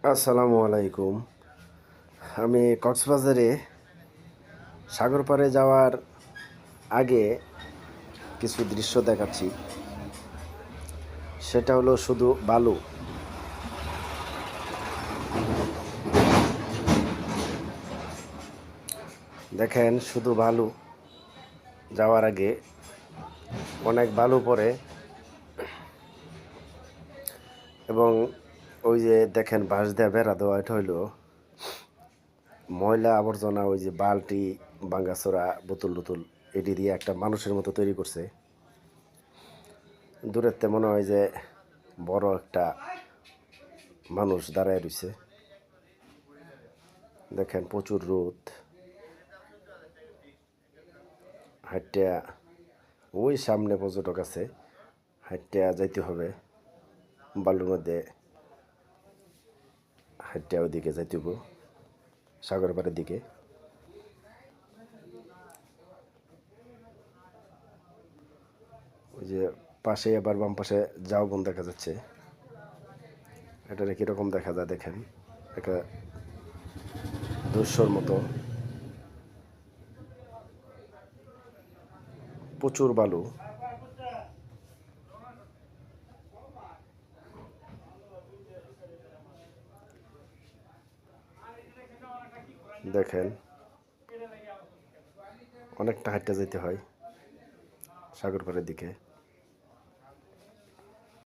আসসালামু আলাইকুম। আমি কক্সবাজারে সাগর পাড়ে যাওয়ার আগে কিছু দৃশ্য দেখাচ্ছি। সেটা হলো শুধু বালু। দেখেন শুধু বালু। যাওয়ার আগে অনেক বালু পড়ে এবং ওই যে দেখেন বাঁশ দেওয়া বেড়া দেওয়া, এটা হইলো ময়লা আবর্জনা, ওই যে বালতি ভাঙাচোরা বোতল টোতল এটি দিয়ে একটা মানুষের মতো তৈরি করছে। দূরের মনে হয় যে বড় একটা মানুষ দাঁড়ায় রয়েছে। দেখেন প্রচুর রোদ। হাইটা ওই সামনে পর্যটক আছে, হাইটা যাইতে হবে বালুর মধ্যে, হাইটা ওইদিকে যাইতে হবো সাগর পাড়ের দিকে। ওই যে পাশে আবার বাম পাশে ঝাউবন দেখা যাচ্ছে। এটা কীরকম দেখা যায় দেখেন, একটা দৃশ্যর মতো। প্রচুর বালু। দেখেন অনেকটা হাঁটতে যেতে হয় সাগর পাড়ের দিকে।